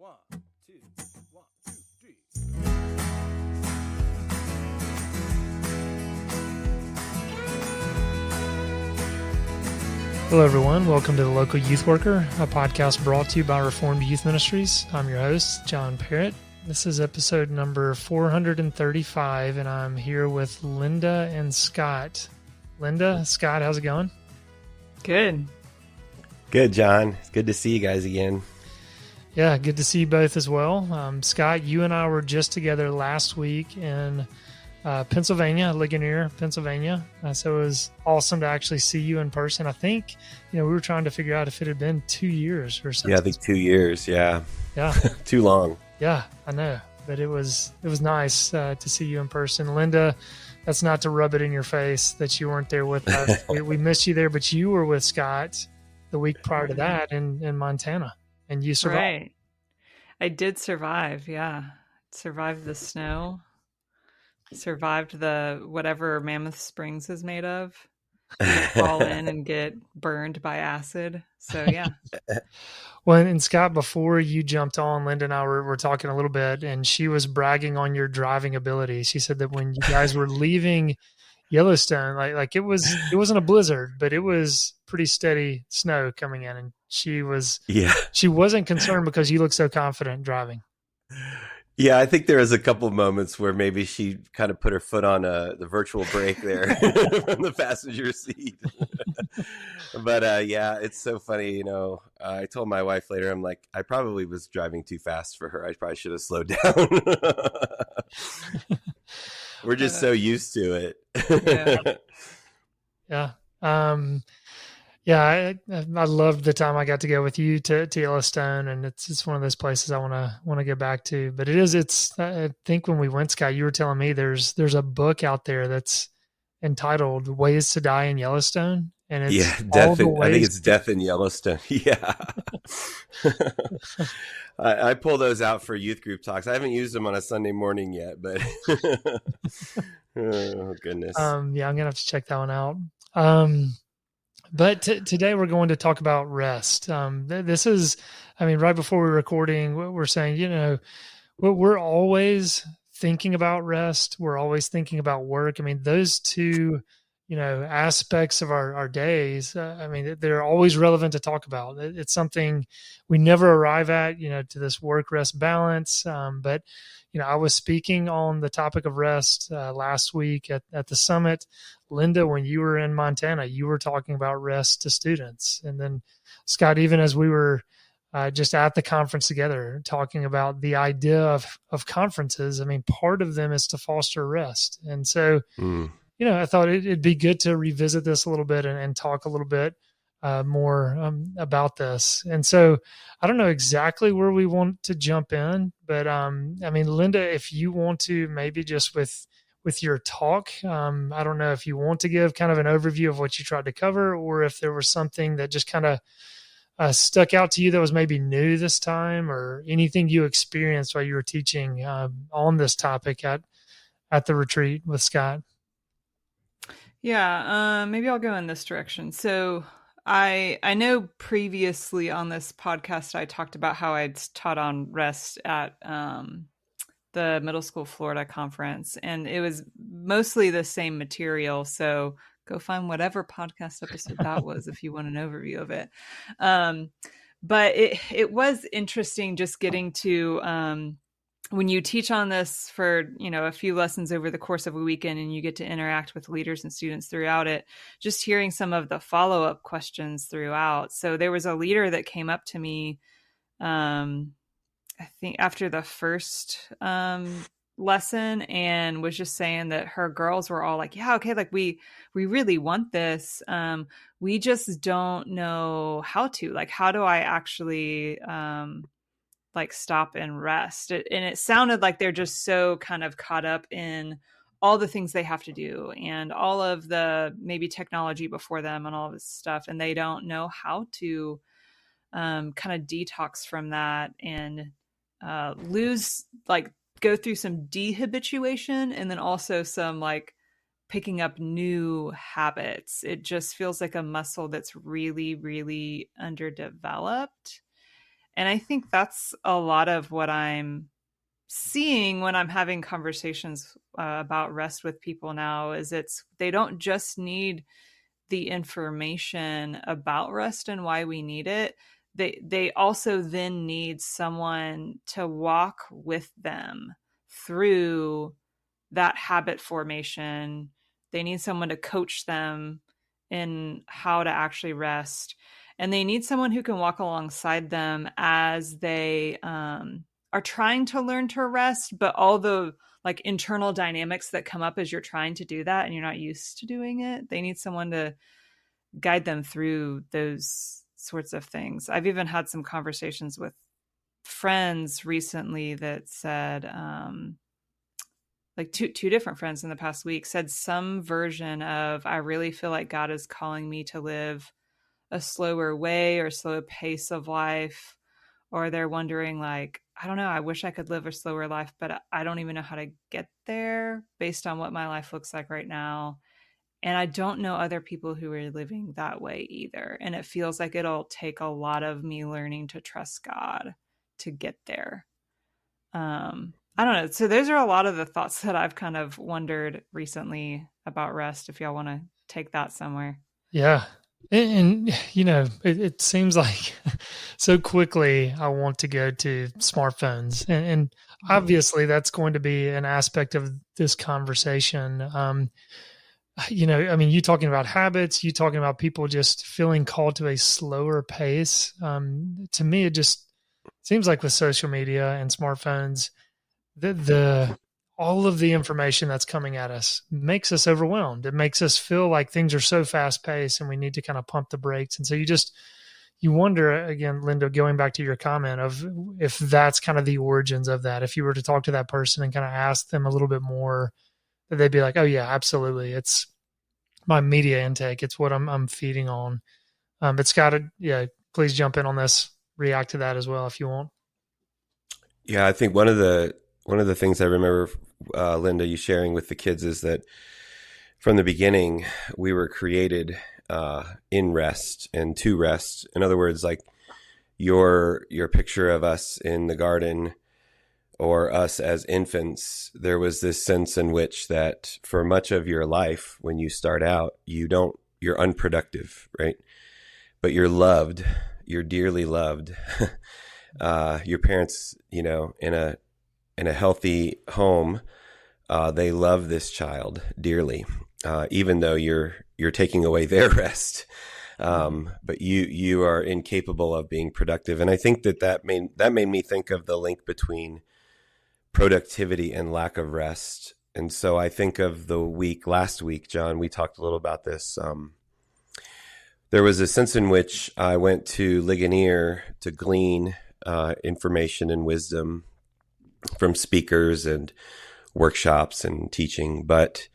One, two, 1, 2, 3. Hello, everyone. Welcome to The Local Youth Worker, a podcast brought to you by Reformed Youth Ministries. I'm your host, John Parrott. This is episode number 435, and I'm here with Linda and Scott. Linda, Scott, how's it going? Good. Good, John. It's good to see you guys again. Yeah, good to see you both as well. Scott, you and I were just together last week in Pennsylvania, Ligonier, Pennsylvania. So it was awesome to actually see you in person. I think, we were trying to figure out if it had been 2 years or something. Yeah, I think 2 years. Yeah. Yeah. Too long. Yeah, I know. But it was nice to see you in person. Linda, that's not to rub it in your face that you weren't there with us. We missed you there, but you were with Scott the week prior to that in Montana, and you survived. Right. I did survive. Yeah. Survived the snow. Survived the whatever Mammoth Springs is made of. Fall in and get burned by acid. So yeah. Well, and Scott, before you jumped on, Linda and I were talking a little bit, and she was bragging on your driving ability. She said that when you guys were leaving Yellowstone, like it wasn't a blizzard, but it was pretty steady snow coming in, and she wasn't concerned because you looked so confident driving. Yeah, I think there was a couple moments where maybe she kind of put her foot on the virtual brake there from the passenger seat. But yeah, it's so funny. I told my wife later, I'm like, I probably was driving too fast for her. I probably should have slowed down. We're just so used to it. Yeah. Yeah, I loved the time I got to go with you to Yellowstone, and it's one of those places I want to go back to. But I think when we went, Scott, you were telling me there's a book out there that's entitled "Ways to Die in Yellowstone," and it's I think it's Death in Yellowstone. Yeah, I pull those out for youth group talks. I haven't used them on a Sunday morning yet, but oh goodness. Yeah, I'm gonna have to check that one out. But today we're going to talk about rest. This is, right before we're recording, we're saying, we're always thinking about rest. We're always thinking about work. Those two, aspects of our days, they're always relevant to talk about. It's something we never arrive at, to this work-rest balance. But I was speaking on the topic of rest last week at the summit. Linda, when you were in Montana, you were talking about rest to students. And then Scott, even as we were just at the conference together, talking about the idea of conferences, part of them is to foster rest. And so, I thought it'd be good to revisit this a little bit and talk a little bit more about this. And so I don't know exactly where we want to jump in, but Linda, if you want to maybe just with your talk, I don't know if you want to give kind of an overview of what you tried to cover, or if there was something that just kind of stuck out to you that was maybe new this time, or anything you experienced while you were teaching on this topic at the retreat with Scott. Yeah, maybe I'll go in this direction. So I know previously on this podcast, I talked about how I'd taught on rest at the Middle School Florida conference, and it was mostly the same material. So go find whatever podcast episode that was if you want an overview of it. But it was interesting just getting to when you teach on this for, a few lessons over the course of a weekend, and you get to interact with leaders and students throughout it, just hearing some of the follow-up questions throughout. So there was a leader that came up to me, I think after the first lesson, and was just saying that her girls were all like, yeah, okay, like we really want this. We just don't know how to, like, how do I actually stop and rest? And it sounded like they're just so kind of caught up in all the things they have to do and all of the maybe technology before them and all this stuff. And they don't know how to kind of detox from that and go through some dehabituation, and then also some picking up new habits. It just feels like a muscle that's really, really underdeveloped. And I think that's a lot of what I'm seeing when I'm having conversations about rest with people now, is they don't just need the information about rest and why we need it. They also then need someone to walk with them through that habit formation. They need someone to coach them in how to actually rest. And they need someone who can walk alongside them as they are trying to learn to rest, but all the like internal dynamics that come up as you're trying to do that and you're not used to doing it. They need someone to guide them through those sorts of things. I've even had some conversations with friends recently that said, like two different friends in the past week said some version of, I really feel like God is calling me to live a slower way or slower pace of life. Or they're wondering like, I don't know, I wish I could live a slower life, but I don't even know how to get there based on what my life looks like right now. And I don't know other people who are living that way either. And it feels like it'll take a lot of me learning to trust God to get there. I don't know. So those are a lot of the thoughts that I've kind of wondered recently about rest, if y'all want to take that somewhere. Yeah. And you know, it seems like so quickly I want to go to smartphones. And obviously that's going to be an aspect of this conversation. You know, I mean, you talking about habits, you talking about people just feeling called to a slower pace. To me, it just seems like with social media and smartphones, the all of the information that's coming at us makes us overwhelmed. It makes us feel like things are so fast paced and we need to kind of pump the brakes. And so you wonder, again, Linda, going back to your comment of if that's kind of the origins of that. If you were to talk to that person and kind of ask them a little bit more, they'd be like, oh yeah, absolutely. It's my media intake. It's what I'm feeding on. But Scott, yeah, please jump in on this, react to that as well if you want. Yeah, I think one of the things I remember, Linda, you sharing with the kids is that from the beginning, we were created in rest and to rest. In other words, like your picture of us in the garden or us as infants, there was this sense in which that for much of your life, when you start out, you're unproductive, right? But you're loved, you're dearly loved. Your parents, you know, in a healthy home, they love this child dearly, even though you're taking away their rest. But you are incapable of being productive. And I think that made me think of the link between productivity and lack of rest. And so I think of last week, John, we talked a little about this. There was a sense in which I went to Ligonier to glean information and wisdom from speakers and workshops and teaching, but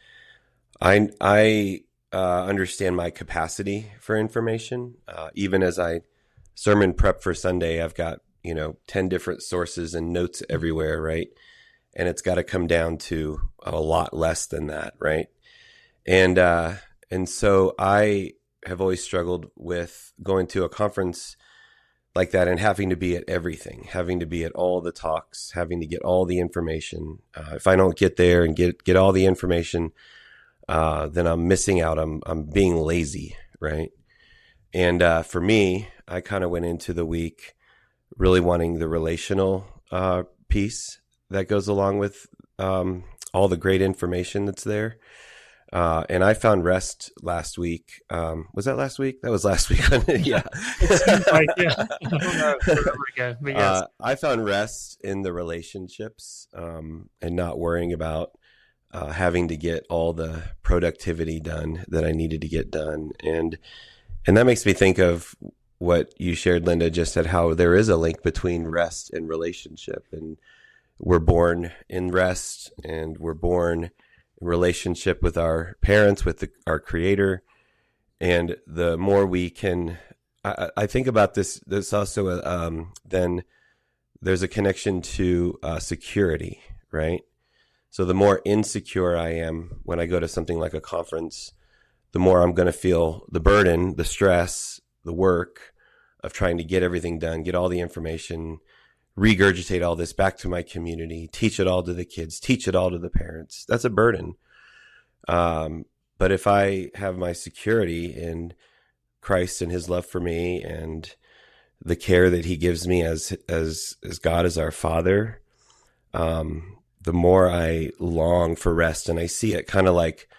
I understand my capacity for information. Even as I sermon prep for Sunday, I've got 10 different sources and notes everywhere, right? And it's got to come down to a lot less than that, right? And so I have always struggled with going to a conference like that and having to be at everything, having to be at all the talks, having to get all the information. If I don't get there and get all the information, then I'm missing out. I'm being lazy, right? And for me, I kind of went into the week really wanting the relational piece that goes along with all the great information that's there. And I found rest last week. Was that last week? That was last week. Yeah. Like, yeah. I don't know forever ago, but yes. I found rest in the relationships and not worrying about having to get all the productivity done that I needed to get done. And that makes me think of what you shared, Linda, just said, how there is a link between rest and relationship. And we're born in rest and we're born relationship with our parents, with our creator. And the more we can, I think about this, there's also, then there's a connection to security, right? So the more insecure I am when I go to something like a conference, the more I'm going to feel the burden, the stress, the work of trying to get everything done, get all the information, regurgitate all this back to my community, teach it all to the kids, teach it all to the parents. That's a burden. But if I have my security in Christ and his love for me and the care that he gives me as God as our Father, the more I long for rest, and I see it kind of like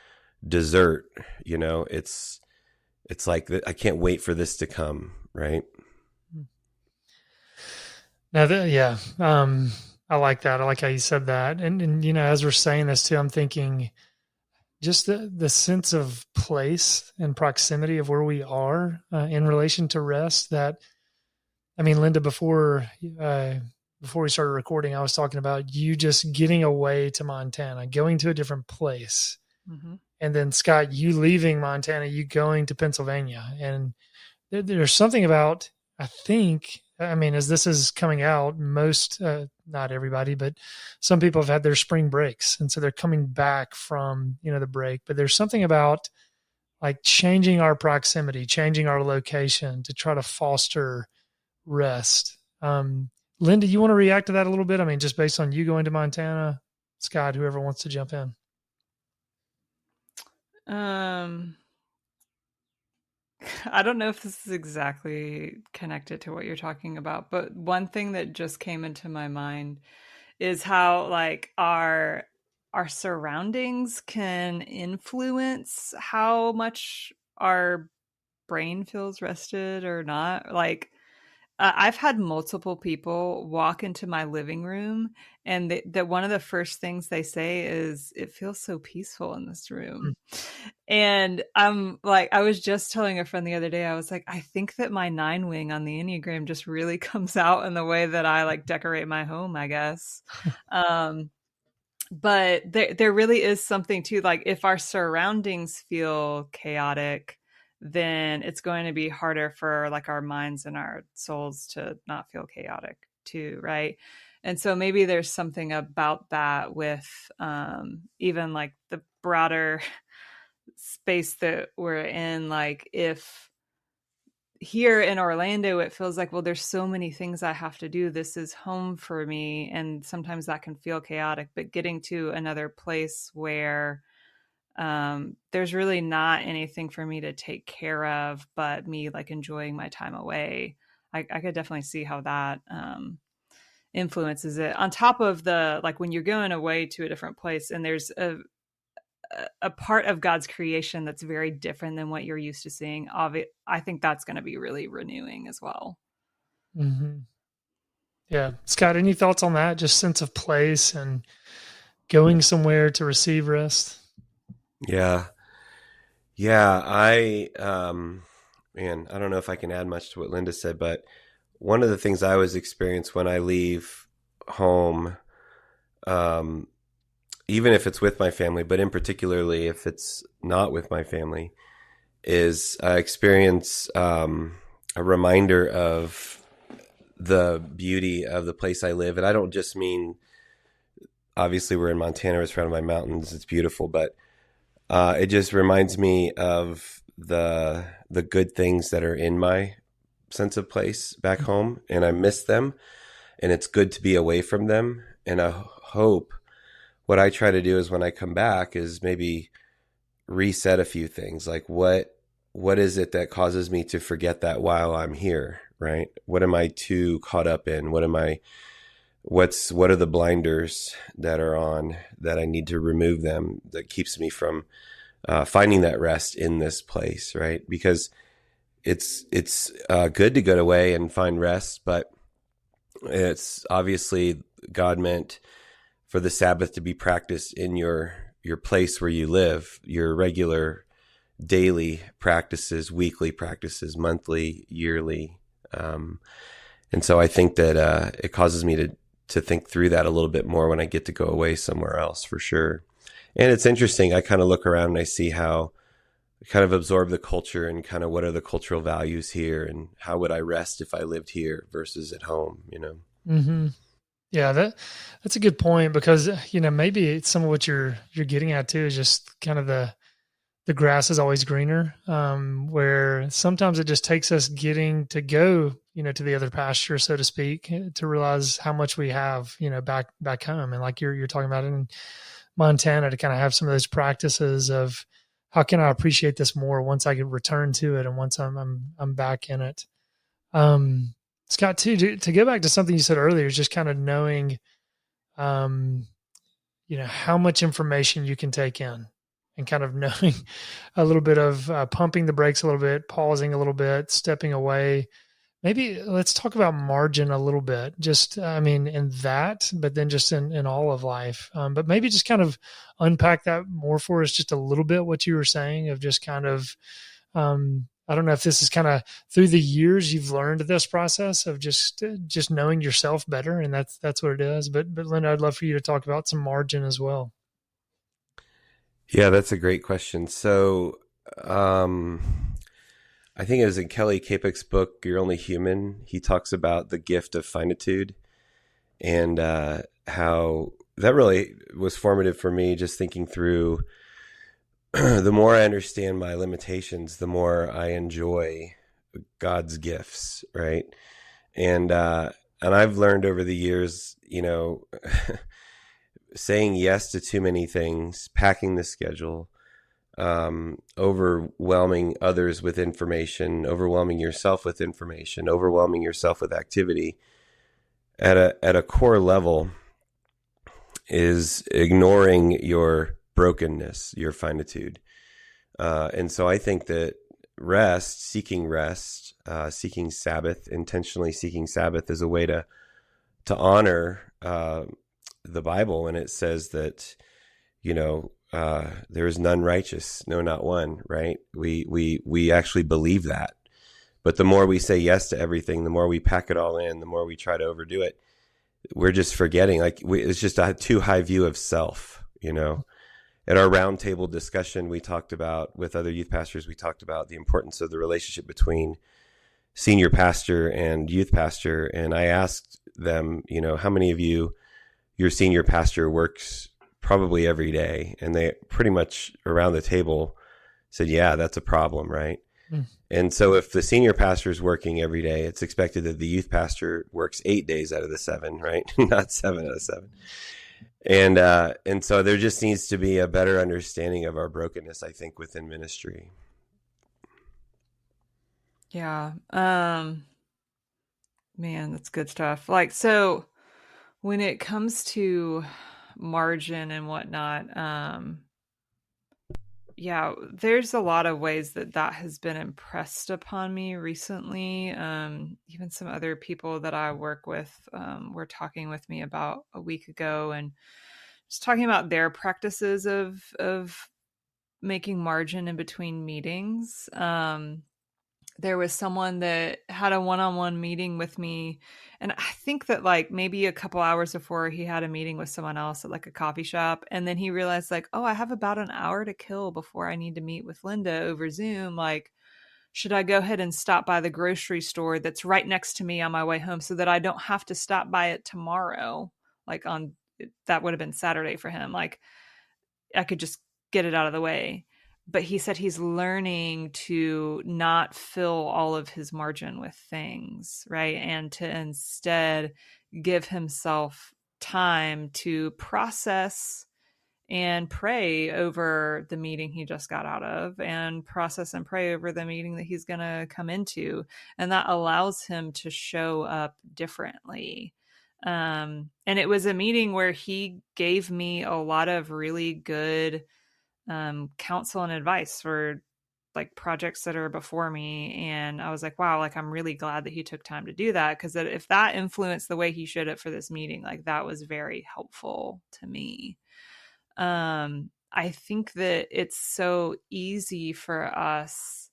dessert, it's like I can't wait for this to come. Right. Now, I like that. I like how you said that. And as we're saying this too, I'm thinking just the sense of place and proximity of where we are in relation to rest. That, I mean, Linda, before we started recording, I was talking about you just getting away to Montana, going to a different place. Mm-hmm. And then Scott, you leaving Montana, you going to Pennsylvania. And there's something about, I think, as this is coming out, most, not everybody, but some people have had their spring breaks. And so they're coming back from, the break. But there's something about like changing our proximity, changing our location to try to foster rest. Linda, you want to react to that a little bit? Just based on you going to Montana, Scott, whoever wants to jump in. I don't know if this is exactly connected to what you're talking about, but one thing that just came into my mind is how like our surroundings can influence how much our brain feels rested or not. Like I've had multiple people walk into my living room and that one of the first things they say is, "It feels so peaceful in this room." And I'm like, I was just telling a friend the other day, I was like, I think that my 9 wing on the Enneagram just really comes out in the way that I like decorate my home, I guess. But there really is something too, like if our surroundings feel chaotic, then it's going to be harder for like our minds and our souls to not feel chaotic too, right? And so maybe there's something about that with even like the broader space that we're in. Like if here in Orlando, it feels like, well, there's so many things I have to do. This is home for me. And sometimes that can feel chaotic, but getting to another place where there's really not anything for me to take care of, but me like enjoying my time away. I could definitely see how that influences it, on top of the, like when you're going away to a different place and there's a part of God's creation that's very different than what you're used to seeing. I think that's going to be really renewing as well. Mm-hmm. Yeah. Scott, any thoughts on that? Just sense of place and going somewhere to receive rest? Yeah. I don't know if I can add much to what Linda said, but one of the things I always experience when I leave home, even if it's with my family, but in particularly if it's not with my family, is I experience a reminder of the beauty of the place I live. And I don't just mean, obviously we're in Montana, we're surrounded by mountains, it's beautiful, but it just reminds me of the good things that are in my sense of place back home, and I miss them, and it's good to be away from them. And I hope what I try to do is when I come back is maybe reset a few things. Like what is it that causes me to forget that while I'm here, right? What am I too caught up in? What are the blinders that are on that I need to remove them, that keeps me from finding that rest in this place, right? Because it's good to go away and find rest, but it's obviously God meant for the Sabbath to be practiced in your place where you live, your regular daily practices, weekly practices, monthly, yearly. And so I think that it causes me to think through that a little bit more when I get to go away somewhere else, for sure. And it's interesting. I kind of look around and I see how I kind of absorb the culture and kind of what are the cultural values here and how would I rest if I lived here versus at home, Mm-hmm. Yeah, that's a good point, because maybe some of what you're getting at too is just kind of the the grass is always greener, where sometimes it just takes us getting to go, to the other pasture, so to speak, to realize how much we have, back home. And like you're talking about in Montana, to kind of have some of those practices of how can I appreciate this more once I can return to it and once I'm back in it. Scott, too, to go back to something you said earlier, is just kind of knowing, how much information you can take in, and kind of knowing a little bit of pumping the brakes a little bit, pausing a little bit, stepping away. Maybe let's talk about margin a little bit, just, in that, but then just in all of life. But maybe just kind of unpack that more for us just a little bit, what you were saying of just kind of, I don't know if this is kind of through the years you've learned this process of just knowing yourself better, and that's what it is. But Linda, I'd love for you to talk about some margin as well. Yeah, that's a great question. So, I think it was in Kelly Kapek's book, You're Only Human. He talks about the gift of finitude, and how that really was formative for me, just thinking through the more I understand my limitations, the more I enjoy God's gifts, right? And I've learned over the years, saying yes to too many things, packing the schedule, overwhelming others with information, overwhelming yourself with information, overwhelming yourself with activity, at a core level, is ignoring your brokenness, your finitude. And so I think that seeking Sabbath, intentionally seeking Sabbath, is a way to honor the Bible when it says that, there is none righteous, no, not one, right? We actually believe that. But the more we say yes to everything, the more we pack it all in, the more we try to overdo it, we're just forgetting, it's just a too high view of self, At our roundtable discussion, we talked about, with other youth pastors, we talked about the importance of the relationship between senior pastor and youth pastor. And I asked them, how many of your senior pastor works probably every day? And they pretty much around the table said, yeah, that's a problem, right? Mm. And so if the senior pastor is working every day, it's expected that the youth pastor works 8 days out of the 7, right? Not 7 out of 7. And so there just needs to be a better understanding of our brokenness, I think, within ministry. Yeah. Man, that's good stuff. So when it comes to margin and whatnot, there's a lot of ways that has been impressed upon me recently. Even some other people that I work with were talking with me about a week ago, and just talking about their practices of making margin in between meetings. There was someone that had a one-on-one meeting with me, and I think that maybe a couple hours before, he had a meeting with someone else at a coffee shop, and then he realized oh, I have about an hour to kill before I need to meet with Linda over Zoom. Should I go ahead and stop by the grocery store that's right next to me on my way home so that I don't have to stop by it tomorrow? That would have been Saturday for him. I could just get it out of the way. But he said he's learning to not fill all of his margin with things, right? And to instead give himself time to process and pray over the meeting he just got out of, and process and pray over the meeting that he's going to come into. And that allows him to show up differently. And it was a meeting where he gave me a lot of really good counsel and advice for projects that are before me. And I was like, wow, I'm really glad that he took time to do that, because if that influenced the way he showed up for this meeting, that was very helpful to me. I think that it's so easy for us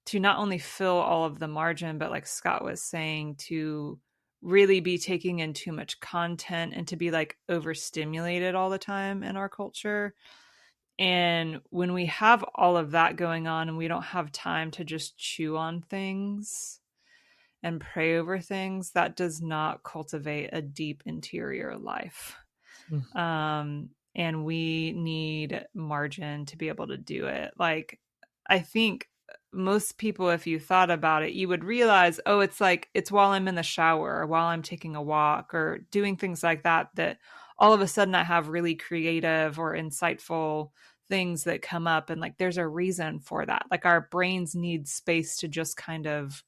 to not only fill all of the margin, but like Scott was saying, to really be taking in too much content and to be overstimulated all the time in our culture. And when we have all of that going on and we don't have time to just chew on things and pray over things, that does not cultivate a deep interior life. and we need margin to be able to do it. Like, I think most people, if you thought about it, you would realize, oh, it's like, it's while I'm in the shower or while I'm taking a walk or doing things like that, that all of a sudden I have really creative or insightful things that come up. And like, there's a reason for that. Like, our brains need space to just kind of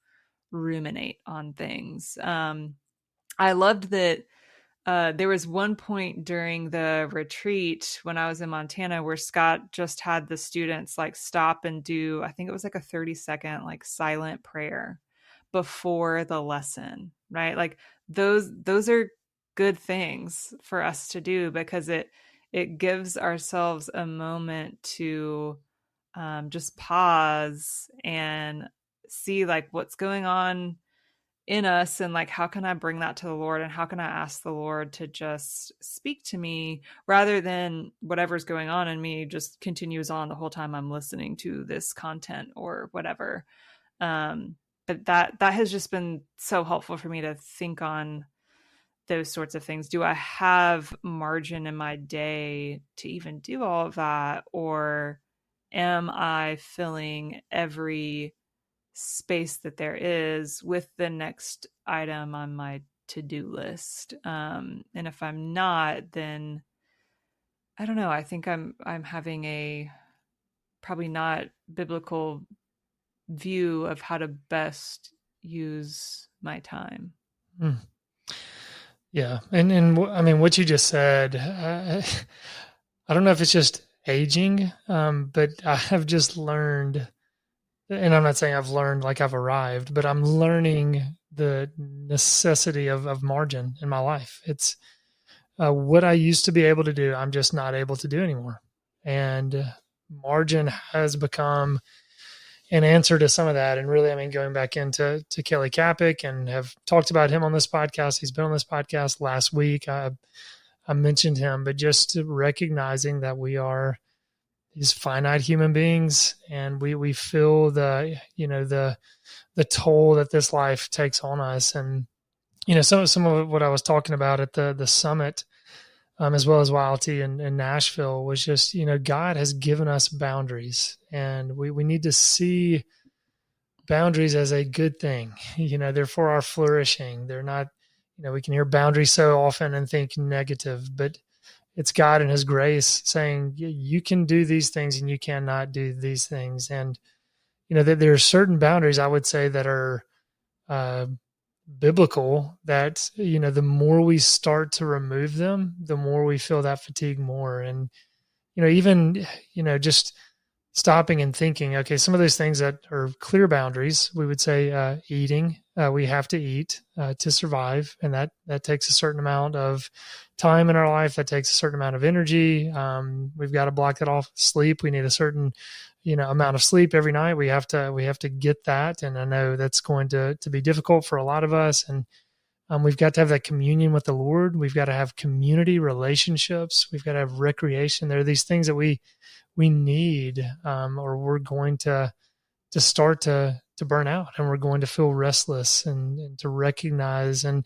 ruminate on things. I loved that there was one point during the retreat when I was in Montana where Scott just had the students like stop and do, I think it was like a 30-second like silent prayer before the lesson, right? Like those are good things for us to do, because it gives ourselves a moment to just pause and see like what's going on in us, and like, how can I bring that to the Lord, and how can I ask the Lord to just speak to me, rather than whatever's going on in me just continues on the whole time I'm listening to this content or whatever. But that has just been so helpful for me to think on those sorts of things. Do I have margin in my day to even do all of that? Or am I filling every space that there is with the next item on my to-do list? And if I'm not, then I don't know. I think I'm having a probably not biblical view of how to best use my time. Yeah. And I mean, what you just said, I don't know if it's just aging, but I have just learned, and I'm not saying I've learned like I've arrived, but I'm learning the necessity of margin in my life. It's what I used to be able to do, I'm just not able to do anymore. And margin has become an answer to some of that. And really, I mean, going back into Kelly Kapic, and have talked about him on this podcast. He's been on this podcast last week. I mentioned him, but just recognizing that we are these finite human beings, and we feel the toll that this life takes on us. And some of what I was talking about at the summit, as well as YLT in Nashville, was just, God has given us boundaries, and we need to see boundaries as a good thing. They're for our flourishing. They're not, we can hear boundaries so often and think negative, but it's God and his grace saying you can do these things and you cannot do these things. And, there are certain boundaries, I would say, that are biblical, that the more we start to remove them, the more we feel that fatigue more. And even just stopping and thinking, okay, some of those things that are clear boundaries, we would say eating, we have to eat to survive, and that takes a certain amount of time in our life, that takes a certain amount of energy. We've got to block that off. Sleep, we need a certain amount of sleep every night. We have to get that. And I know that's going to be difficult for a lot of us. And we've got to have that communion with the Lord. We've got to have community relationships. We've got to have recreation. There are these things that we need, or we're going to start to burn out, and we're going to feel restless, and to recognize. And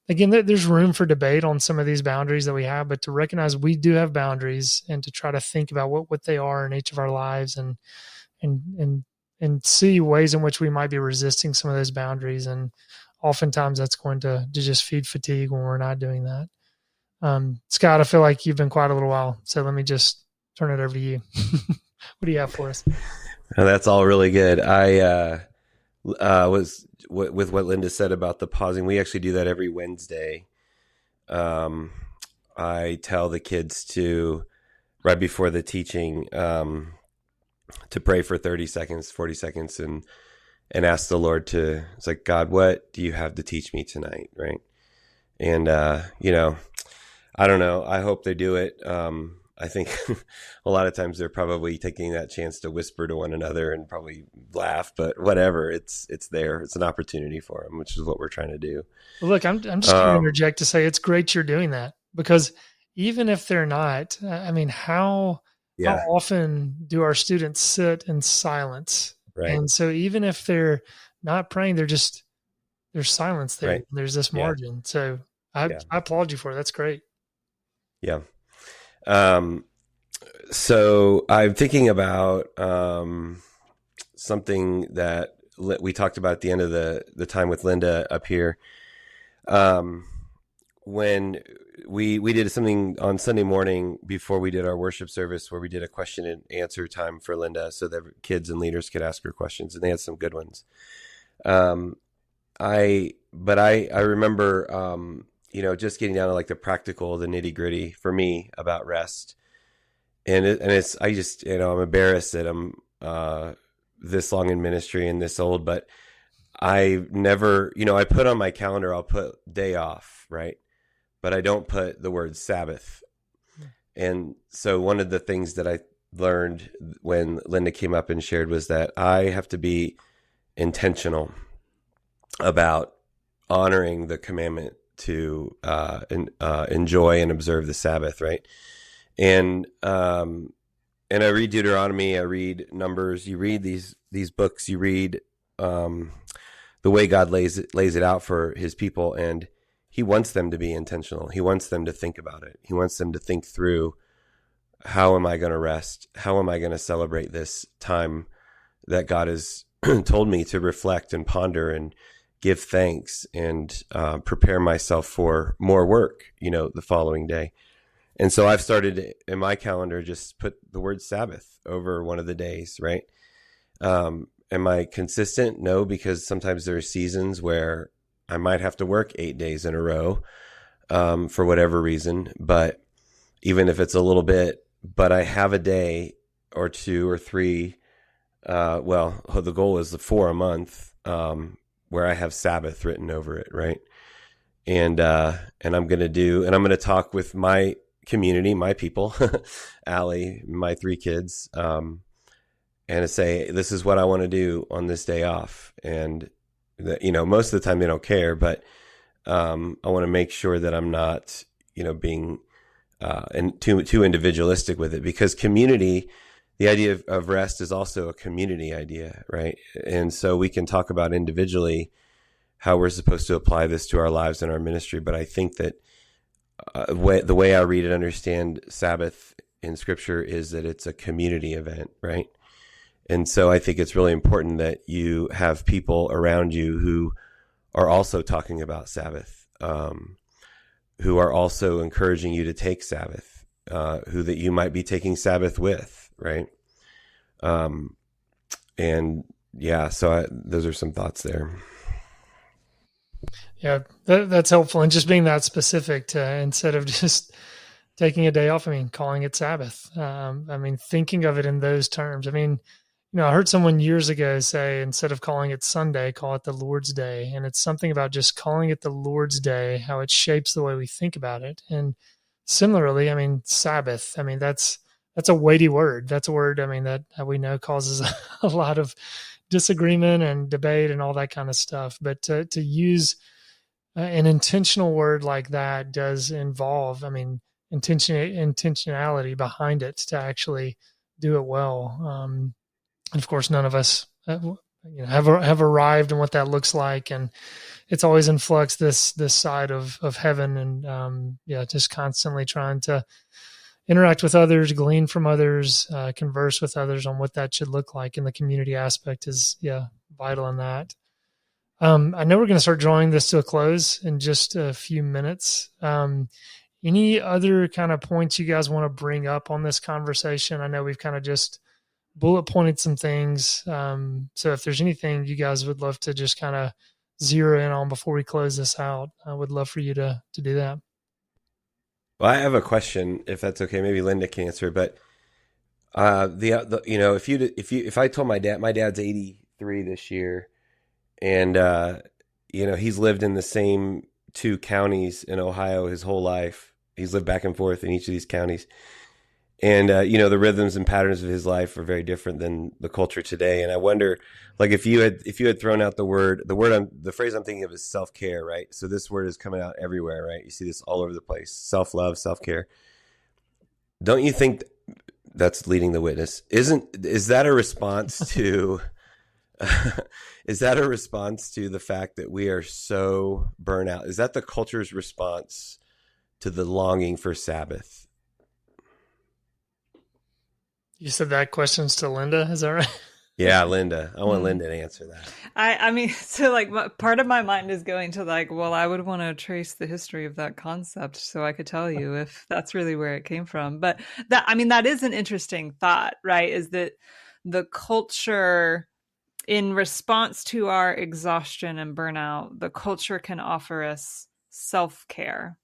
again, there's room for debate on some of these boundaries that we have, but to recognize we do have boundaries, and to try to think about what they are in each of our lives, and see ways in which we might be resisting some of those boundaries. And oftentimes that's going to just feed fatigue when we're not doing that. Scott, I feel like you've been quiet a little while, so let me just turn it over to you. What do you have for us? That's all really good. I was with what Linda said about the pausing. We actually do that every Wednesday. I tell the kids to, right before the teaching, to pray for 30 seconds, 40 seconds, and ask the Lord it's like, God, what do you have to teach me tonight? Right. And, I don't know. I hope they do it. I think a lot of times they're probably taking that chance to whisper to one another and probably laugh, but whatever, it's there. It's an opportunity for them, which is what we're trying to do. Well, look, I'm just going to interject to say it's great you're doing that, because even if they're not, I mean, how often do our students sit in silence? Right. And so even if they're not praying, there's silence there. Right. There's this margin. So I applaud you for it. That's great. Yeah. So I'm thinking about something that we talked about at the end of the time with Linda up here. When we did something on Sunday morning before we did our worship service where we did a question and answer time for Linda so that kids and leaders could ask her questions, and they had some good ones. I remember, just getting down to like the practical, the nitty gritty for me about rest. And I'm embarrassed that I'm this long in ministry and this old, but I never, I put on my calendar, I'll put day off, right? But I don't put the word Sabbath. And so one of the things that I learned when Linda came up and shared was that I have to be intentional about honoring the commandment to enjoy and observe the Sabbath, right? And I read Deuteronomy, I read Numbers, you read these books, you read the way God lays it out for his people, and he wants them to be intentional. He wants them to think about it. He wants them to think through, how am I going to rest? How am I going to celebrate this time that God has told me to reflect and ponder and give thanks and prepare myself for more work, the following day. And so I've started in my calendar, just put the word Sabbath over one of the days, right? Am I consistent? No, because sometimes there are seasons where I might have to work 8 days in a row for whatever reason. But even if it's a little bit, but I have a day or 2 or 3, the goal is 4 a month, where I have Sabbath written over it, right? And I'm going to talk with my community, my people, Allie, my 3 kids, and to say, this is what I want to do on this day off. And most of the time they don't care, but I want to make sure that I'm not, being too individualistic with it, because community, the idea of rest is also a community idea, right? And so we can talk about individually how we're supposed to apply this to our lives and our ministry. But I think that the way I read and understand Sabbath in Scripture is that it's a community event, right? And so I think it's really important that you have people around you who are also talking about Sabbath, who are also encouraging you to take Sabbath, who that you might be taking Sabbath with, right? Those are some thoughts there. Yeah, that's helpful. And just being that specific to, instead of just taking a day off, calling it Sabbath. Thinking of it in those terms. I heard someone years ago say, instead of calling it Sunday, call it the Lord's Day. And it's something about just calling it the Lord's Day, how it shapes the way we think about it. And similarly, Sabbath, that's a weighty word. That's a word, that we know causes a lot of disagreement and debate and all that kind of stuff. But to use an intentional word like that does involve, intentionality behind it to actually do it well. And of course, none of us have arrived in what that looks like, and it's always in flux. This side of heaven, and just constantly trying to interact with others, glean from others, converse with others on what that should look like. And the community aspect is vital in that. I know we're going to start drawing this to a close in just a few minutes. Any other kind of points you guys want to bring up on this conversation? I know we've kind of just bullet pointed some things. So if there's anything you guys would love to just kind of zero in on before we close this out, I would love for you to do that. Well, I have a question, if that's okay. Maybe Linda can answer. But if I told my dad's 83 this year, and he's lived in the same 2 counties in Ohio his whole life. He's lived back and forth in each of these counties, and the rhythms and patterns of his life are very different than the culture today. And I wonder, like, if you had thrown out the phrase I'm thinking of is self-care, right? So this word is coming out everywhere, right? You see this all over the place: self-love, self-care. Don't you think that's leading the witness? Is that a response to? Is that a response to the fact that we are so burnt out? Is that the culture's response to the longing for Sabbath? You said that question's to Linda. Is that right? Yeah, Linda. I want Linda to answer that. I mean, so like part of my mind is going to like, well, I would want to trace the history of that concept so I could tell you if that's really where it came from. But that is an interesting thought, right? Is that the culture, in response to our exhaustion and burnout, the culture can offer us self-care,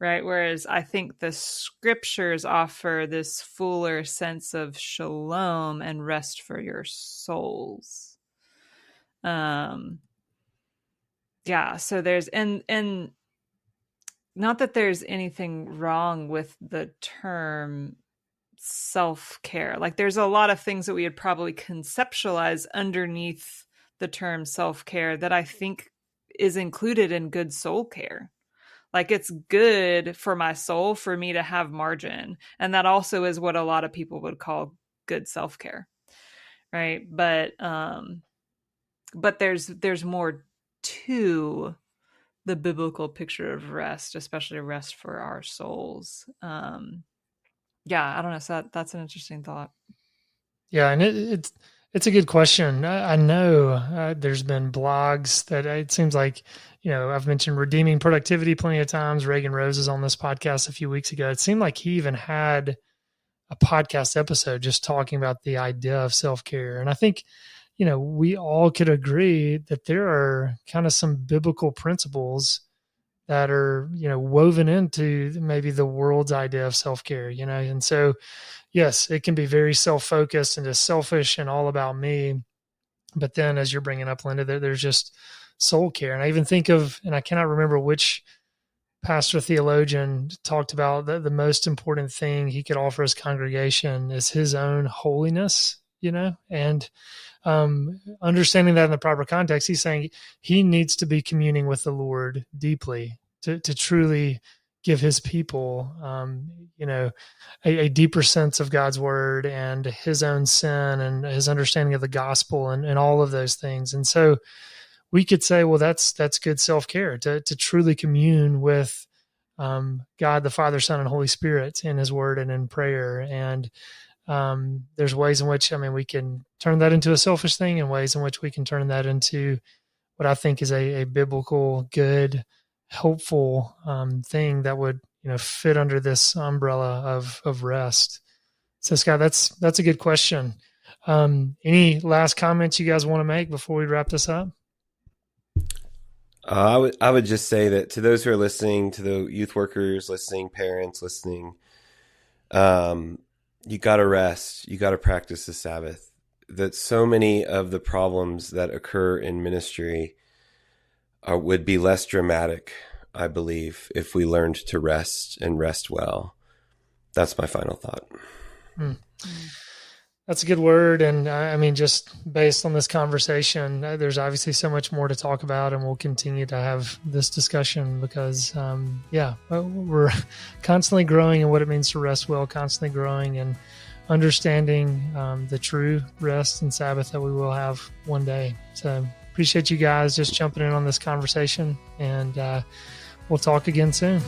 right? Whereas I think the scriptures offer this fuller sense of shalom and rest for your souls. So there's, and not that there's anything wrong with the term self-care. Like there's a lot of things that we would probably conceptualize underneath the term self-care that I think is included in good soul care. Like it's good for my soul for me to have margin. And that also is what a lot of people would call good self-care. Right. But there's more to the biblical picture of rest, especially rest for our souls. I don't know. So that's an interesting thought. Yeah, and it's a good question. I know there's been blogs that it seems like, I've mentioned Redeeming Productivity plenty of times. Reagan Rose is on this podcast a few weeks ago. It seemed like he even had a podcast episode just talking about the idea of self-care. And I think, we all could agree that there are kind of some biblical principles that are, woven into maybe the world's idea of self-care, and so, yes, it can be very self-focused and just selfish and all about me. But then as you're bringing up, Linda, there's just soul care. And I even think of, and I cannot remember which pastor theologian talked about the most important thing he could offer his congregation is his own holiness, and understanding that in the proper context, he's saying he needs to be communing with the Lord deeply to truly give his people, a deeper sense of God's word and his own sin and his understanding of the gospel and all of those things. And so we could say, well, that's good self-care to truly commune with God, the Father, Son, and Holy Spirit in his word and in prayer. And there's ways in which, we can turn that into a selfish thing and ways in which we can turn that into what I think is a biblical, good, helpful thing that would, fit under this umbrella of rest. So Scott, that's a good question. Any last comments you guys want to make before we wrap this up? I would just say that to those who are listening, to the youth workers listening, parents listening, you got to rest. You got to practice the Sabbath. That so many of the problems that occur in ministry would be less dramatic, I believe, if we learned to rest and rest well. That's my final thought. That's a good word. And just based on this conversation, there's obviously so much more to talk about, and we'll continue to have this discussion because, we're constantly growing in what it means to rest well, constantly growing and understanding the true rest and Sabbath that we will have one day. So appreciate you guys just jumping in on this conversation, and we'll talk again soon.